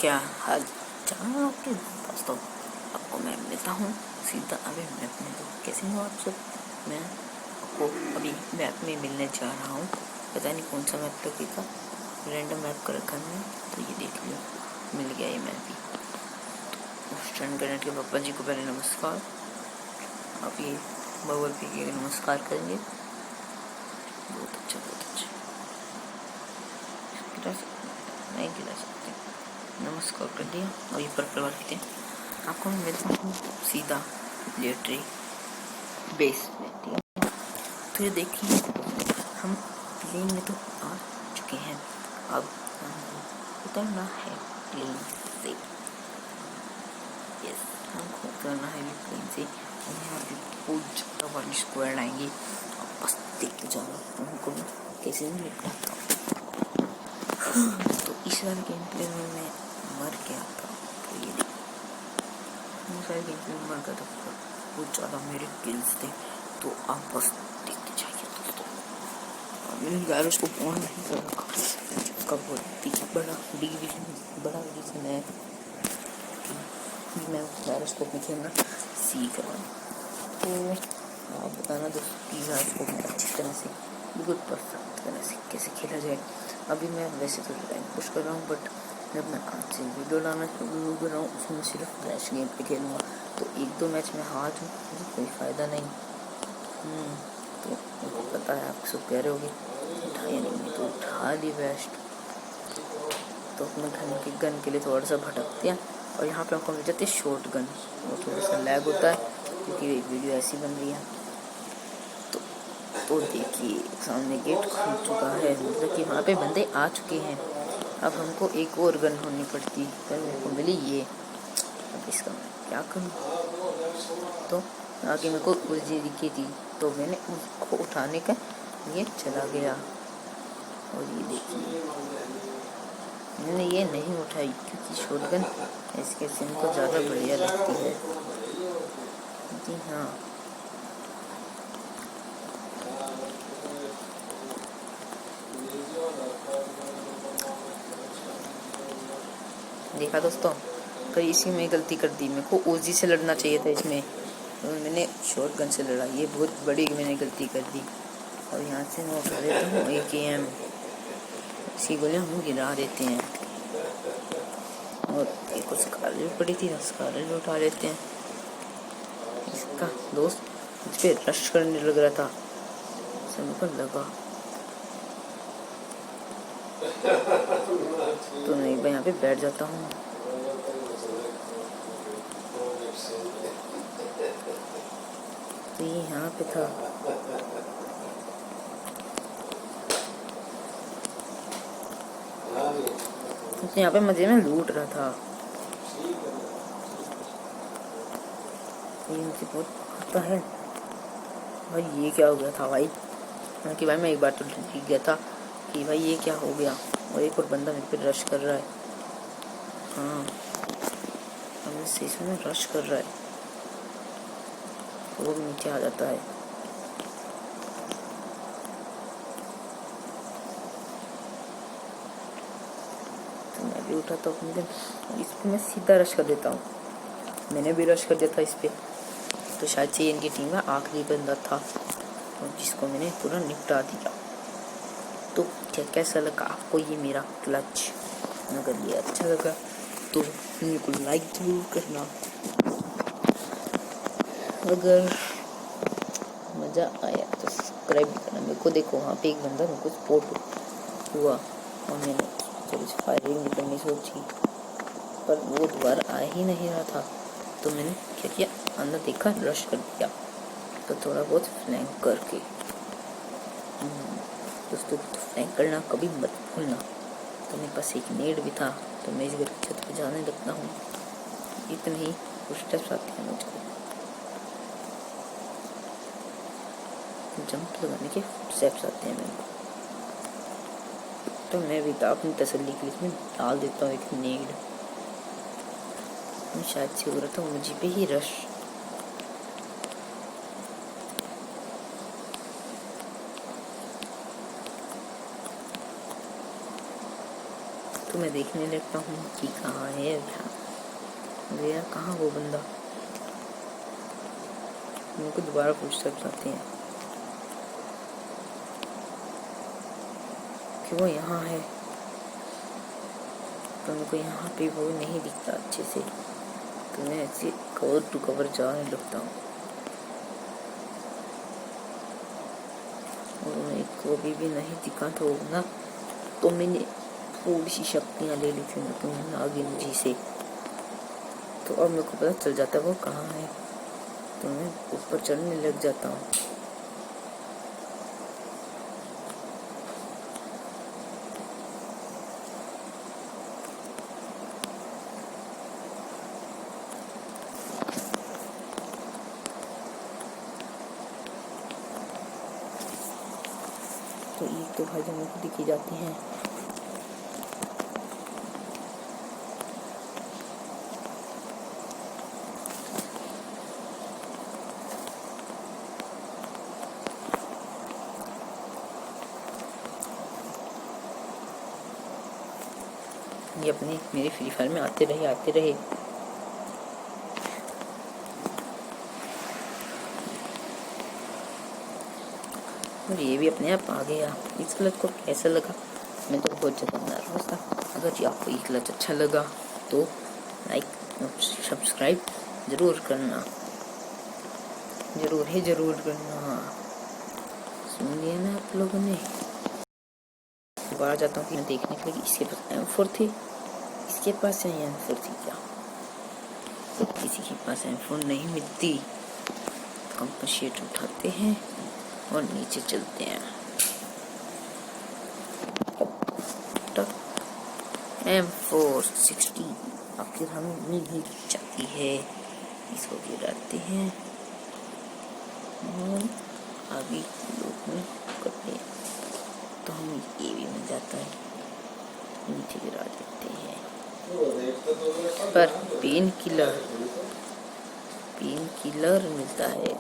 क्या हाल चाल आपके दोस्तों। आपको मैं मिलता हूँ सीधा अभी मैप में। तो कैसे हो आप सब। मैं आपको अभी मैप में मिलने जा रहा हूँ। पता नहीं कौन सा मैप लगेगा, रैंडम मैप कर रखा है। तो ये देख लो, मिल गया ये मैप भी। स्टैंड करने के पापा जी को पहले नमस्कार। आप ये बबल पी के नमस्कार करेंगे। बहुत अच्छा, बहुत अच्छा। नहीं गिरा सकते। नमस्कार कर दिया और ये पर्पल वाले थे। आपको मैं मिलता हूँ सीधा मिलिट्री बेस में, ठीक है। तो ये देखिए, हम प्लेन में तो आ चुके हैं। अब हमको उतरना है प्लेन से। यस, हमको उतरना है प्लेन से। और यहाँ पे बहुत ज़्यादा वाली स्क्वाड आएंगे। अब बस देखते जाना उनको कैसे निपटाता हूँ। तो इस वाले गेम प्ले में मैं मर गया था। तो ये देखो, सारे गेम प्ले में मर गया था। बहुत ज़्यादा मेरे किल्स थे। तो आप बस देखते जाइए दोस्तों। मैंने गैरेज को ऑन नहीं कर रखा। उसका बहुत बड़ा रीज़न है कि मैं गैरेज को अपने खेलना सीख रहा हूँ। तो आप बताना दोस्तों कि गैरेज को मैं अच्छी तरह से, बिल्कुल परफेक्ट तरह से कैसे खेला जाए। अभी मैं वैसे तो रैंक पुश कर रहा हूँ, बट जब मैं आज से वीडियो लाना शुरू कर रहा हूँ उसमें सिर्फ फ्लैश गेम पे खेलूँगा। तो 1-2 मैच में हार जाऊँ मुझे कोई फ़ायदा नहीं। तो मेरे को पता है आप सब कह रहे होगे उठाया नहीं, तो उठा ली बेस्ट। तो अपने गन के लिए थोड़ा सा भटकते हैं और यहाँ पे हमको मिल जाती है शॉर्ट गन। वो थोड़ा सा लैग होता है क्योंकि वीडियो ऐसी बन रही है। तो देखिए, सामने गेट खुल चुका है, मतलब कि वहाँ पे बंदे आ चुके हैं। अब हमको एक और गन होनी पड़ती, पर मेरे को मिली ये। अब इसका मैं क्या करूँ। तो आगे मेरे को उलझी दिखी थी, तो मैंने उसको उठाने का ये चला गया। और ये देखिए, मैंने ये नहीं उठाई क्योंकि शॉटगन इसके सिम को ज़्यादा बढ़िया लगती है। जी हाँ, देखा दोस्तों, पर इसी में गलती कर दी। मेरे को ओजी से लड़ना चाहिए था इसमें, तो मैंने शॉटगन से लड़ा। ये बहुत बड़ी मैंने गलती कर दी। और यहाँ से मैं उठा देता हूँ AKM। इसी गोलियाँ हम गिरा देते हैं। और एक स्कारलेट पड़ी थी, स्कारलेट उठा लेते हैं। इसका दोस्त मुझ पे रश करने लग रहा था, समय पर लगा तो नहीं, मैं यहाँ पे बैठ जाता हूँ। तो ये यहाँ पे था। तो यहाँ पे मजे में लूट रहा था। ये मुझे बहुत आता है भाई। ये क्या हो गया था भाई, कि भाई मैं एक बार तो जीत गया था कि भाई ये क्या हो गया। और एक और बंदा मेरे पे रश कर रहा है। हाँ, हमें सही में रश कर रहा है। वो भी नीचे आ जाता है। तो मैं भी उठा तो अपने इस पर मैं सीधा रश कर देता हूँ। मैंने भी रश कर दिया था इस पर। तो शायद से इनकी टीम में आखिरी बंदा था और जिसको मैंने पूरा निपटा दिया। तो क्या कैसा लगा आपको ये मेरा क्लच। अगर ये अच्छा लगा तो मेरे को लाइक जरूर करना। अगर मज़ा आया तो सब्सक्राइब भी करना। मेरे को देखो, वहाँ पे एक बंदा मेरे को स्पॉट हुआ और मैंने थोड़ी सी फायरिंग भी करनी सोची, पर वो दोबारा आ ही नहीं रहा था। तो मैंने क्या किया, अंदर देखा, रश कर दिया। तो थोड़ा बहुत फ्लैंक करके दोस्तों, तो फ्लैंक करना कभी मत भूलना। तो मेरे पास एक नेड भी था, तो मैं इस घर की छत पर जाने लगता हूँ। इतने ही कुछ स्टेप्स आते हैं मुझको, जंप लगाने के स्टेप्स आते हैं मेरे को। तो मैं भी अपनी तसल्ली के लिए इसमें डाल देता हूँ एक नेड। शायद से हो रहा था मुझे पे ही रश। तो मैं देखने लगता हूँ कि कहाँ है भैया, कहाँ वो बंदा। मेरे को दोबारा फुटस्टेप्स आते हैं कि वो यहाँ है, तो मेरे को यहाँ पे वो नहीं दिखता अच्छे से, तो मैं ऐसे कवर टू कवर जाने लगता हूँ। और मेरे को भी नहीं दिखा तो ना, तो मैंने थोड़ी सी शक्तियाँ ले ली थी तो नागिन जी से, तो अब मेरे को पता चल जाता है वो कहाँ है, तो मैं ऊपर चढ़ने लग जाता हूँ। तो ये तो भाई मेरे को दिखी जाती हैं। ये अपने मेरे फ्री फायर में आते रहे। और ये भी अपने आप आ गया। इस क्लच को कैसा लगा? मैं तो बहुत ज़्यादा नर्वस था। अगर जी आपको ये क्लच अच्छा लगा तो लाइक सब्सक्राइब ज़रूर करना, ज़रूर करना। सुन लिया ना आप लोगों ने? दोबारा जाता हूँ कि मैं देखने के लिए इसके पास M4 थी, इसके पास M4 थी क्या? तो किसी के पास M4 नहीं मिलती, कंपनसेट उठाते हैं और नीचे चलते हैं। M416 आखिर हमें मिल ही जाती है, इसको गिराते हैं और आगे लोग में करते हैं, तो हम ये भी मिल जाता है, नीचे गिरा देते हैं। पर पेन किलर मिलता है।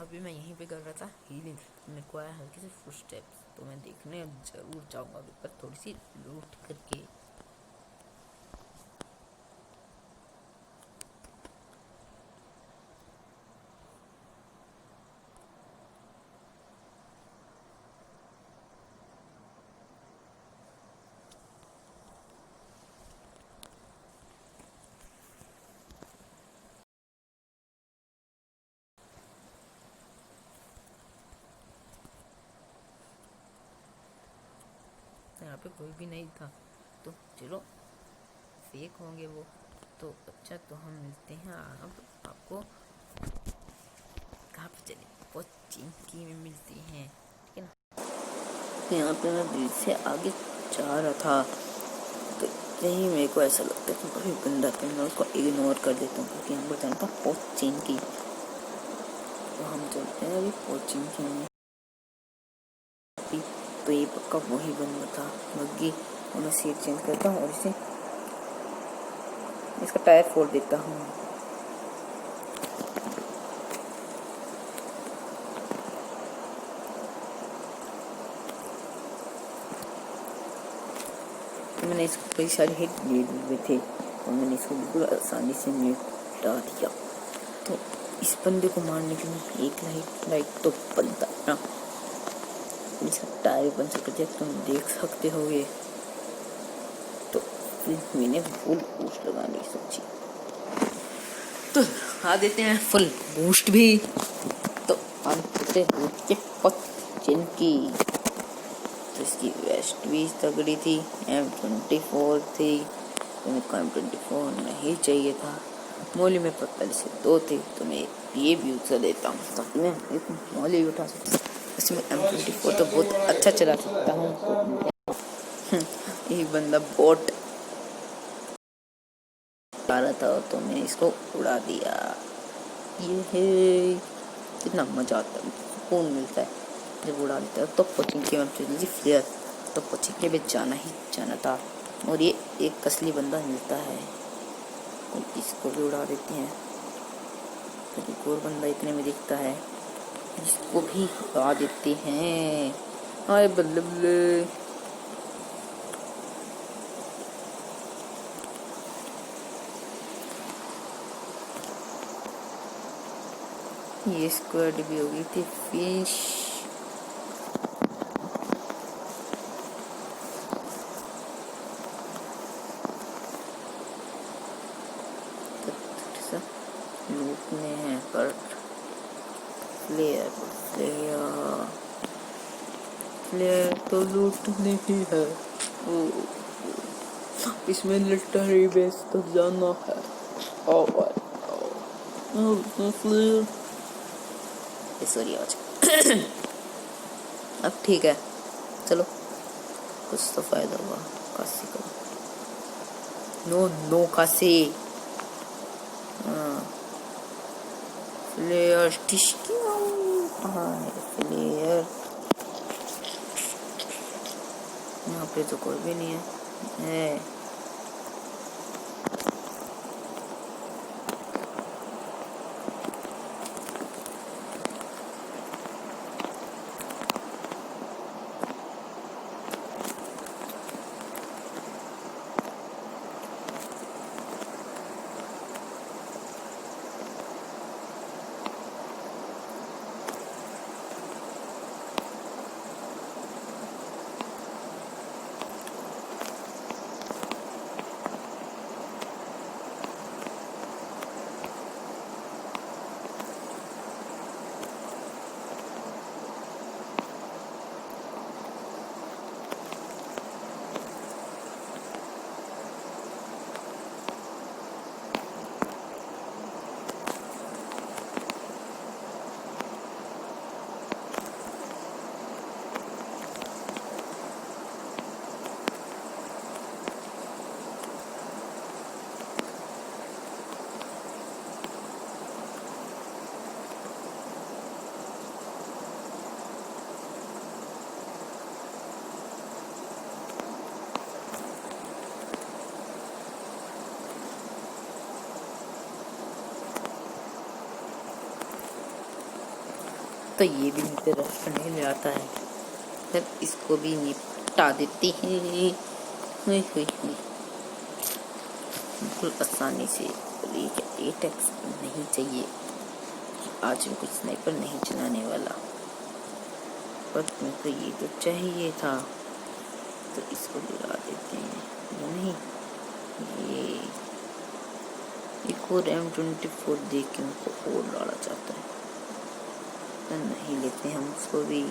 अभी मैं यहीं पे कर रहा था हीलिंग, मेरे को आया हल्के से फुटस्टेप्स, तो मैं देखने जरूर जाऊंगा पर थोड़ी सी लूट करके। यहाँ पे कोई भी नहीं था, तो चलो फेक होंगे वो तो अच्छा। तो हम मिलते हैं अब आपको कहाँ पे चले, बहुत चिंकी में मिलती हैं, ठीक है ना। तो यहाँ पे मैं ब्रिज से आगे जा रहा था, तो यही मेरे को ऐसा लगता है कि कोई बंदा पे मैं उसको इग्नोर कर देता हूँ, क्योंकि यहाँ पर जाने का बहुत चिंकी। तो हम चलते हैं अभी बहुत चिंकी में, तो ये पक्का वही बंदा था मग्गी। और मैं सीट चेंज करता हूँ और इसका टायर फोड़ देता हूँ। मैंने इसको कई सारे हिट लिए हुए थे और मैंने इसको बिल्कुल आसानी से निपटा दिया। तो इस बंदे को मारने के लिए एक लाइट तो बनता ना, इसका टायर बन सकते तुम देख सकते हो। ये तो मैंने फुल बूस्ट लगाने की सोची, तो आ देते हैं फुल बूस्ट भी। तो हम से चिनकी, तो इसकी वेस्ट भी तगड़ी थी, M24 थी, तो मेरे को M24 नहीं चाहिए था। मोली में पहले से 2 थे, तो मैं ये भी यूज लेता हूँ ताकि मैं एक मोली उठा सकता। इसमें M24 तो बहुत अच्छा चला सकता हूँ। एक बंदा बोट आ रहा था तो मैंने इसको उड़ा दिया। ये है कितना मजा आता है, सुकून मिलता है जब उड़ा देता है। तो कोचिंग के फ्लेयर, तो कोचिंग के भी जाना ही जाना था। और ये एक असली बंदा मिलता है, तो इसको भी उड़ा देते हैं। तो एक और बंदा इतने में दिखता है, इसको भी उड़ा देते हैं। हाय बल्ले बल्ले, ये स्क्वाड भी हो गई थी फिश। लूटने हैं पर फ्लेयर तो लूटने ही है। इसमें लिटरी बेस तक जाना है। सॉरी आज अब ठीक है, चलो कुछ तो फायदा हुआ। काशी का नो काशी फ्लेयर फ्लेयर यहाँ पे तो कोई भी नहीं है। तो ये भी नीचे रख नहीं आता है, तब इसको भी निपटा देते हैं बिल्कुल आसानी से। एटेक्स नहीं चाहिए, आज भी कुछ स्नाइपर नहीं चलाने वाला, पर मेरे को ये तो चाहिए था, तो इसको गिरा देते हैं। नहीं, ये एक और M24 देख के उनको और डाला चाहता है, तो नहीं लेते हम उसको भी,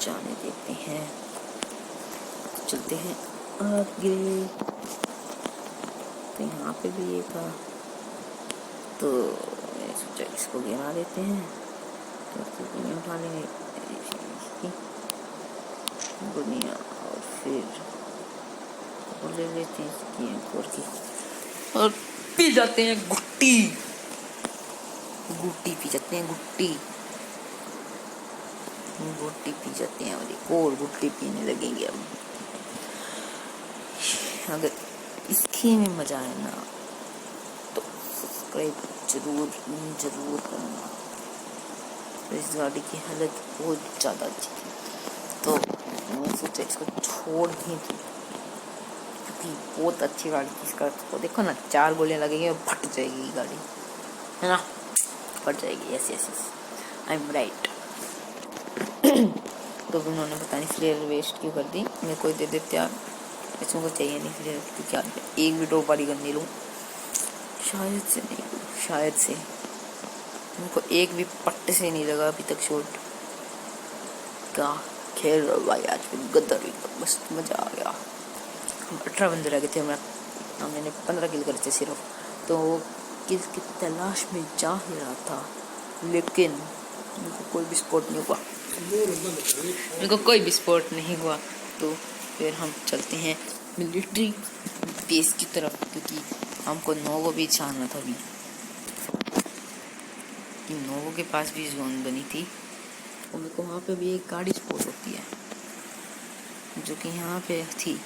जाने देते हैं। चलते हैं आगे। तो यहाँ पे भी ये था, तो मैंने सोचा इसको गिरा देते हैं, तो इसको उठा लेंगे दुनिया, और फिर वो ले लेते हैं इसकी एंकोर की, और पी जाते हैं गुट्टी पी जाते हैं गुट्टी पी जाते हैं, और एक और गुट्टी पीने लगेंगे अब। अगर इसके में मजा आए ना तो सब्सक्राइब जरूर करना। तो इस गाड़ी की हालत बहुत ज़्यादा अच्छी थी, तो मैंने सोचा इसको छोड़ ही दूँ, क्योंकि बहुत अच्छी गाड़ी थी। इसका तो देखो ना, 4 गोलियां लगेंगी और फट जाएगी गाड़ी, है ना, फट जाएगी। Yes I am right. तो उन्होंने पता नहीं फ्लेयर वेस्ट क्यों कर दी, मेरे को दे देते यार, इसमें को चाहिए नहीं फ्लेयर, क्या एक भी ड्रॉप वाली गन नहीं लूँ, शायद से मेरे को एक भी पट्टे से नहीं लगा अभी तक शॉट। क्या खेल रहा भाई आज भी, गद्दार एकदम, बस मज़ा आ गया। 18 बंदे रह गए थे, मैंने 15 किल करे थे सिर्फ, तो किल की तलाश में जा ही रहा था, लेकिन मेरे को कोई भी स्पॉट नहीं हुआ। तो फिर हम चलते हैं मिलिट्री बेस की तरफ, क्योंकि हमको नोवो भी छाना था। अभी नोवो के पास भी जोन बनी थी, और मेरे को वहाँ पे भी एक गाड़ी स्पॉट होती है जो कि यहाँ पे थी,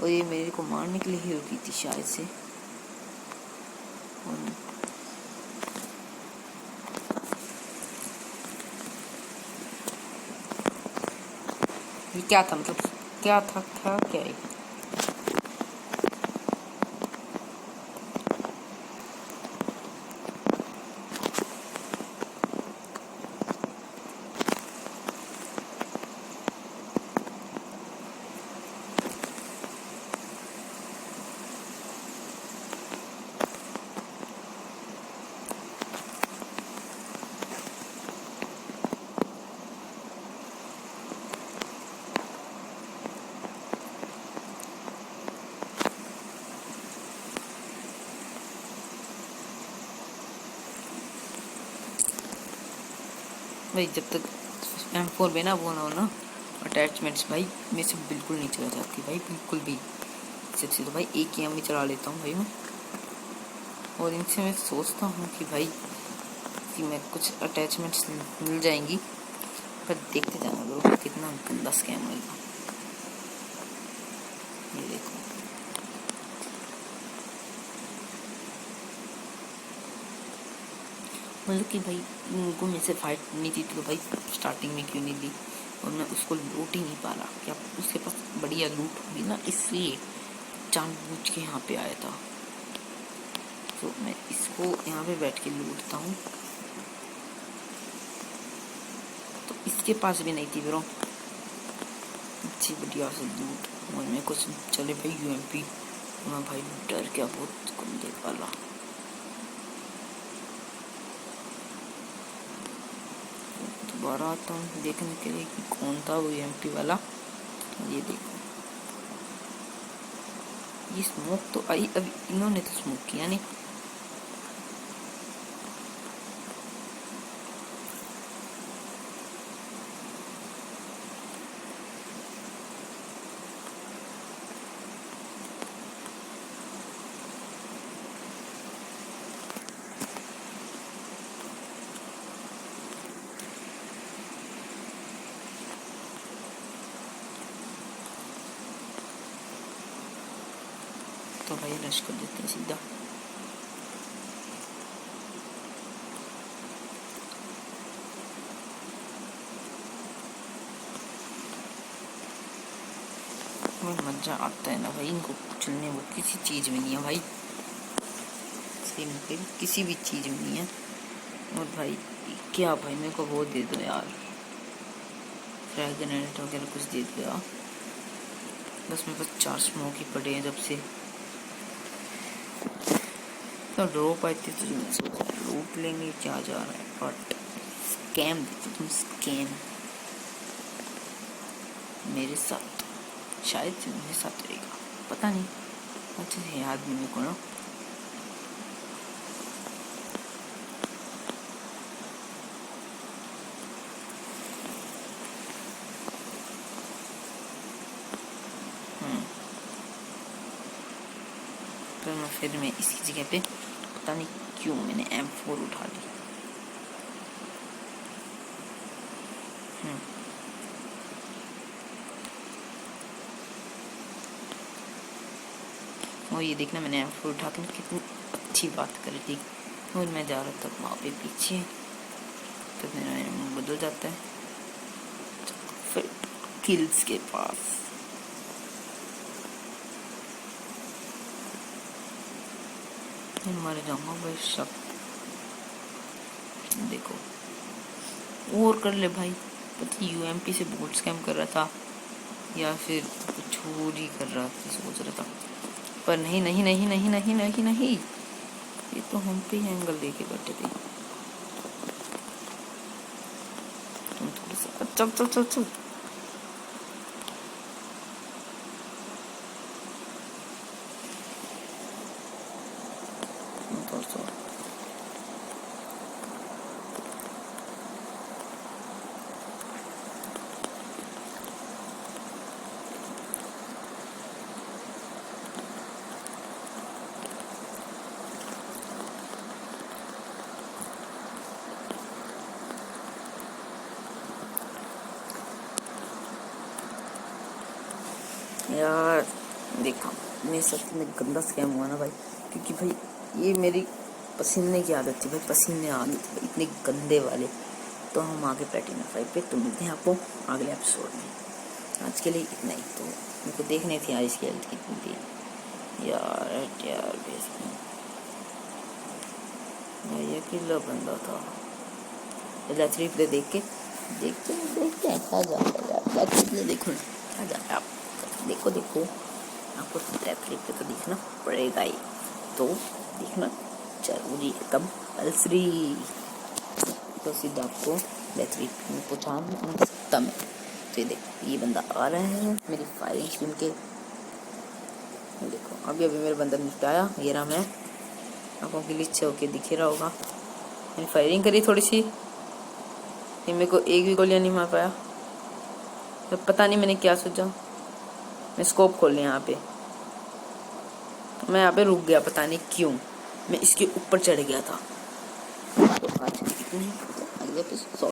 और ये मेरे को मारने के लिए ही रुकी थी शायद से। ये क्या था, मतलब क्या था क्या है? भाई जब तक M4 में ना वो ना अटैचमेंट्स भाई मेरे से बिल्कुल नहीं चला जाती भाई, बिल्कुल भी। सबसे तो भाई एक ही एम चला लेता हूँ भाई मैं, और इनसे मैं सोचता हूँ कि भाई कि मैं कुछ अटैचमेंट्स मिल जाएंगी, पर देखते जाना लोग कितना गंदा स्कैम होगा। ये देखो मतलब कि भाई उनको मेरे से फाइट नहीं थी तो भाई स्टार्टिंग में क्यों नहीं दी, और मैं उसको लूट ही नहीं पा रहा। क्या उसके पास बढ़िया लूट होगी ना, इसलिए जानबूझ के यहाँ पे आया था। तो मैं इसको यहाँ पे बैठ के लूटता हूँ, तो इसके पास भी नहीं थी ब्रो अच्छी बढ़िया से लूट। और मैं कुछ चले भाई UMP, मैं भाई डर क्या बहुत गंदे वाला। दोबारा आता हूँ देखने के लिए कि कौन था वो UMP वाला। ये देखो ये स्मोक तो आई, अभी इन्होंने तो स्मोक किया नहीं। तो भाई रश कर देते हैं सीधा। मजा आता है ना भाई इनको कुचलने, वो किसी चीज में नहीं है भाई, सिंपल किसी भी चीज में नहीं है। और भाई क्या भाई मेरे को वो दे दो यार, फ्रैग ग्रेनेड वगैरह कुछ दे दो यार। बस मेरे पास 4 स्मोक ही पड़े हैं जब से। तो ड्रॉप आई थी तो लूट लेंगे क्या जा रहा है, बट स्कैम देते तुम, स्कैम मेरे साथ शायद से मेरे साथ रहेगा, पता नहीं अच्छे से याद नहीं मेरे को ना। फिर मैं इसी जगह पे पता नहीं क्यों मैंने M4 उठा ली। और ये देखना मैंने M4 उठा के कितनी अच्छी बात करी थी। और मैं जा रहा था वहाँ पे पीछे, तो मेरा मुँह बदल जाता है। फिर किल्स के पास मर जाऊंगा भाई सब। देखो और कर ले भाई, पता UMP से बोट स्कैम कर रहा था या फिर कुछ और ही कर रहा था, सोच रहा था, पर नहीं नहीं नहीं नहीं नहीं नहीं नहीं, ये तो हम पे एंगल लेके बैठे थे। तुम थोड़ा सा चल चल चल चल। यार देखा मेरे साथ में गंदा स्कैम हुआ ना भाई, क्योंकि भाई ये मेरी पसीने की आदत थी भाई, पसीने आ गए थे इतने गंदे वाले। तो हम आगे प्लेटिनम 5 पे, तो मिलते हैं आपको अगले एपिसोड में। आज के लिए इतना ही। तो मेरे को देखने थी यार इसकी हेल्थ कितनी थी यार भाई अकेला बंदा था। लेट्स रिप्ले देख के देखते हैं क्या जाता है यार। लेट्स रिप्ले देखो ना क्या जाता है, आप देखो आपको लेट्स रिप्ले तो देखना पड़ेगा ही, तो देखना जरूरी है कंपल्सरी। तो सीधा आपको लेट्स रिप्ले में पहुँचा सकता मैं। तो ये देखो ये बंदा आ रहा है मेरी फायरिंग स्ट्रीम के, देखो अभी मेरा बंदा निपटाया। ये रहा मैं, आपको ग्लिच होके दिख रहा होगा। मैंने फायरिंग करी थोड़ी सी, ये मेरे को एक भी गोलियां नहीं मार पाया। तो पता नहीं मैंने क्या सोचा, मैं स्कोप खोल लिया यहाँ पे। मैं यहाँ पे रुक गया, पता नहीं क्यों, मैं इसके ऊपर चढ़ गया था। तो आज इतनी